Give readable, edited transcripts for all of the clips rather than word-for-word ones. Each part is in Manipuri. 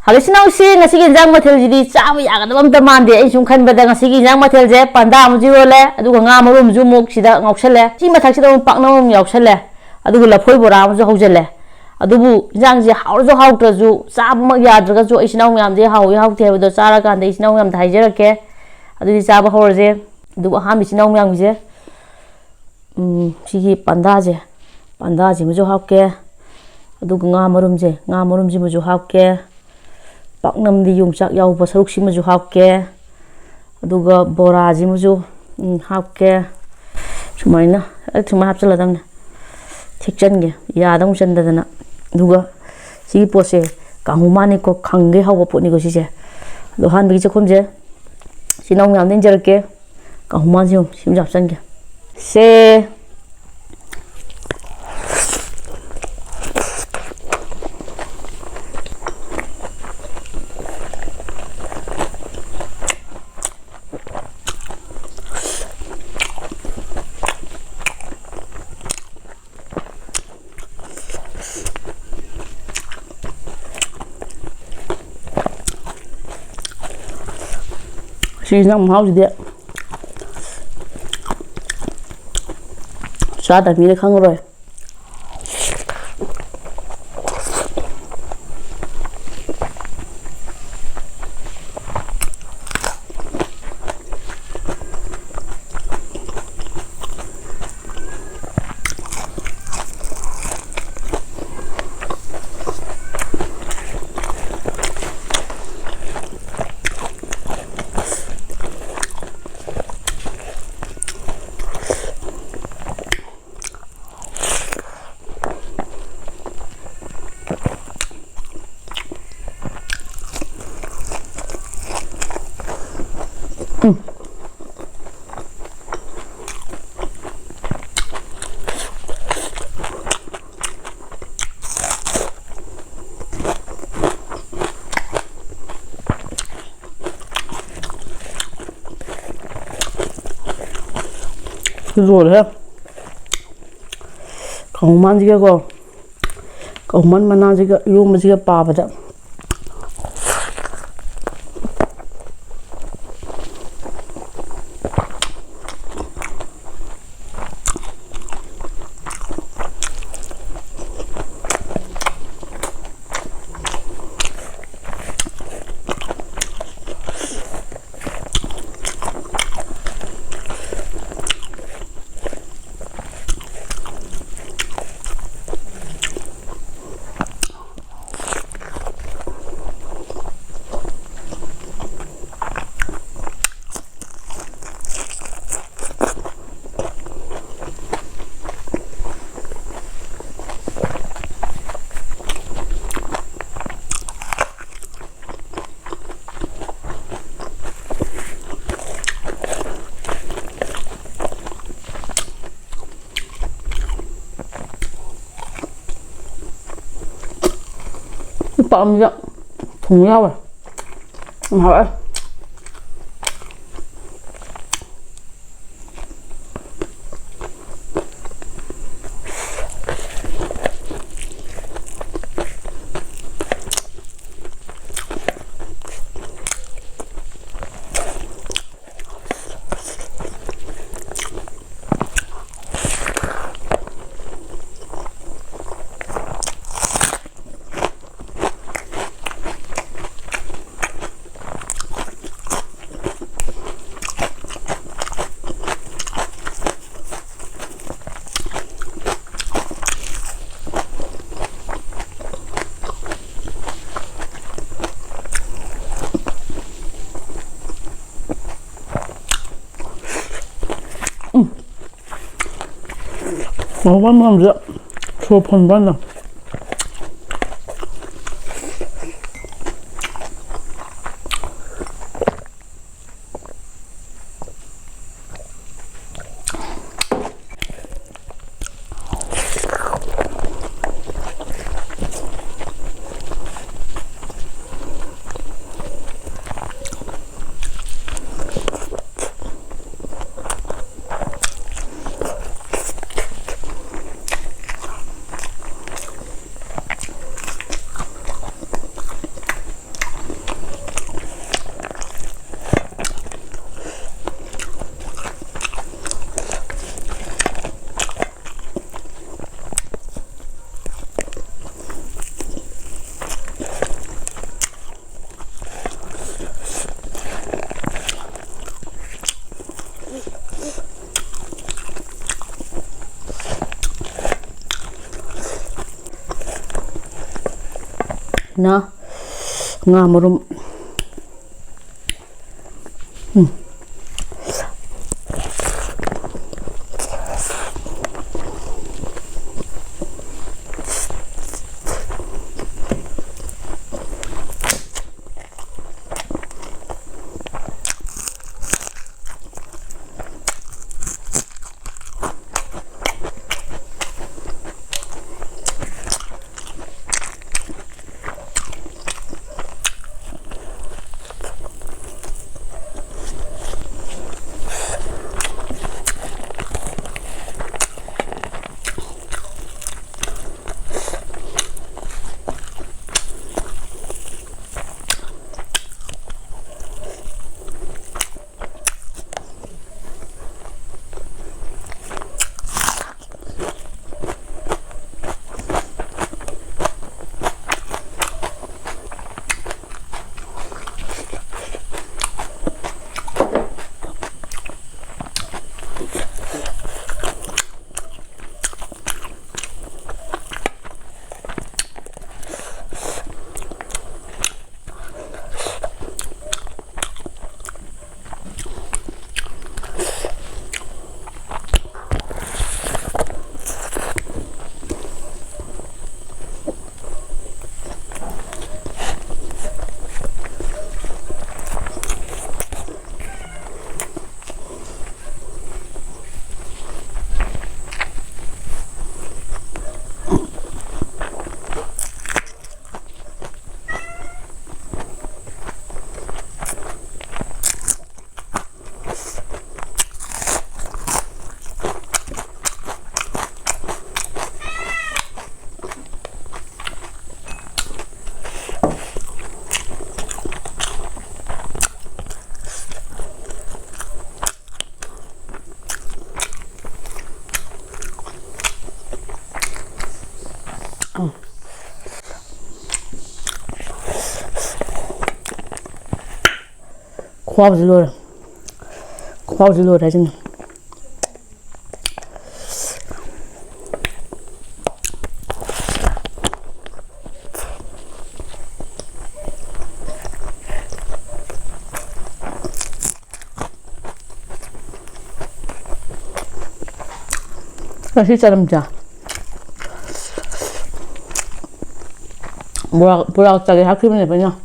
Halisinaw nga sige jang mathel jidi chamu yaga dabam tamande ai sum khan bada nga sige jang mathel je panda mu jiro le adu nga marum ju muk sida ngauksale chi mathak sida pakna mum yauksale adu la phoi bora mu ju haujale adu bu jang je haur ju hauk tra ju cham mak yadra ju ai sinaw yam je hau hauk the bado chara kan de sinaw yam thai je rake adu di chaba hor je adu ha mi sinaw yam je sigi panda je mu ju hauk ke adu nga marum ji mu ju hauk ke paknam di yungchak yaw ba saruk sima ju hapke aduga bora ji mu ju hapke sumaina thuma hapchala damne thikchan ge ya dang chan dadana aduga si pose kahumani ko khange hawa poni ko sije do han bi chakhom je sinong yam den jarke kahuman ji sim jap chan ge se She's not house there. Sada mire khang rồi. Rồi đấy, không mang gì cả, không mang mà nào gì cả, yêu mà gì cả pa vậy. ꯄꯥꯛꯑꯝꯗ ꯊꯨꯝ ꯌꯥꯎꯋꯦ ꯍꯥꯎꯋꯦ 먹으면서 수업한 번다. 나 ngamarum khoa지 lo래. khoa지 lo래 지금. 다시 자름자. 뭐라 짜게 학교면 되냐?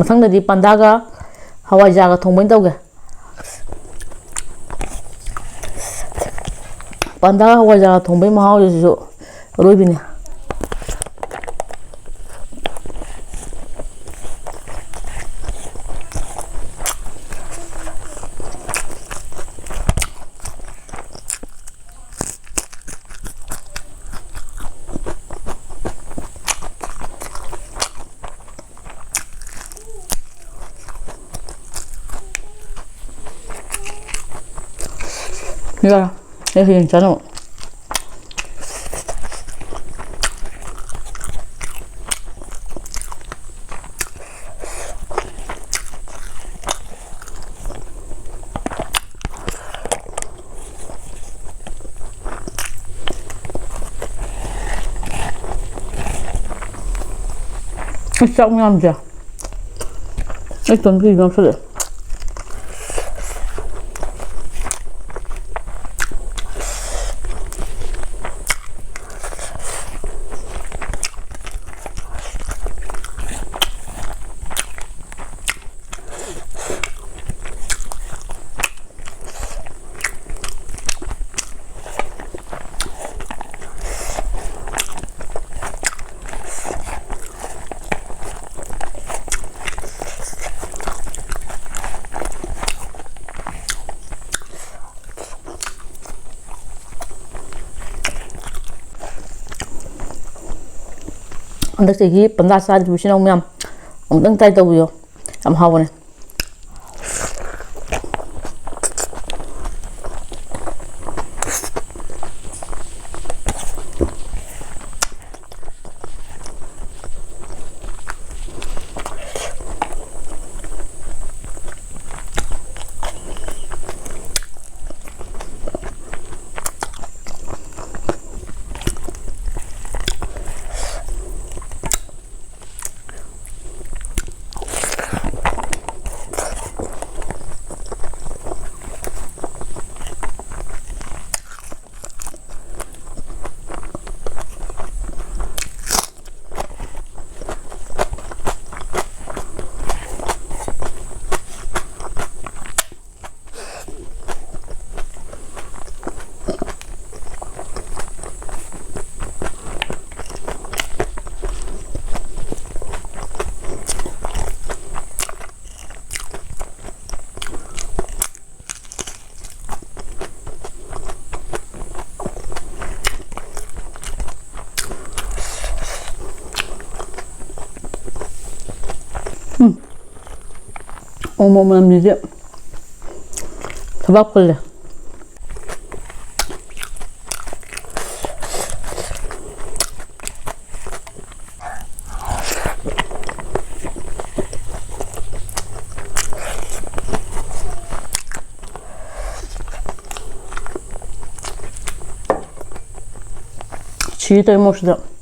상대디 반다가 하와이자가 통보인 tauge ꯄꯥꯟꯗꯥ ꯍꯋꯥꯏꯖꯥꯔ ꯊꯣꯡꯕꯩ ꯃꯍꯥꯎꯁꯤꯁꯨ ꯑꯔꯣꯏꯕꯤꯅꯤ. 야, 내가 괜찮아. 싹 남자. 일단 비벼 소리. ꯍꯟꯗꯛ ꯆꯍꯤ ꯄꯟꯗꯥ ꯆꯥꯗ꯭ꯔꯤꯕꯁꯤꯅ ꯃꯌꯥꯝ ꯑꯃꯨꯛꯇꯪ ꯇ꯭ꯔꯥꯏ ꯇꯧꯕꯤꯌꯣ. ꯌꯥꯝ ꯍꯥꯎꯕꯅꯦ. 어머머, 이제 대박 걸려. 지휘대 모시다.